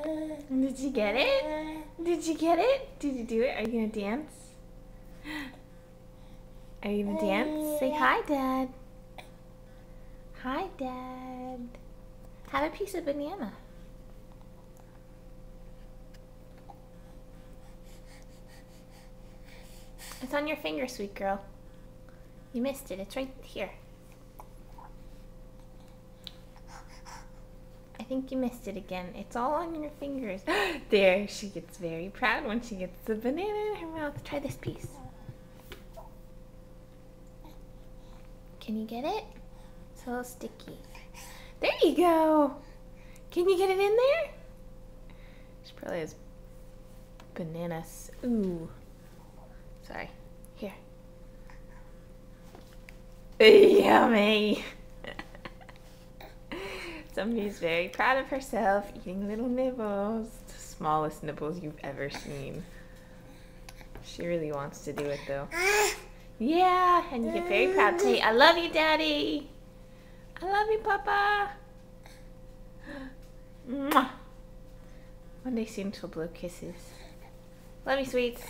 Did you get it? Did you get it? Did you do it? Are you gonna dance? Are you gonna dance? Say hi, Dad. Hi, Dad. Have a piece of banana. It's on your finger, sweet girl. You missed it. It's right here. I think you missed it again. It's all on your fingers. There, she gets very proud when she gets the banana in her mouth. Try this piece. Can you get it? It's a little sticky. There you go. Can you get it in there? She probably has bananas. Ooh. Sorry. Here. Yummy. Somebody's very proud of herself, eating little nibbles. The smallest nibbles you've ever seen. She really wants to do it though. Yeah, and you get very proud. Say, I love you, Daddy. I love you, Papa. Mwah. One day soon she'll blow kisses. Love you, sweets.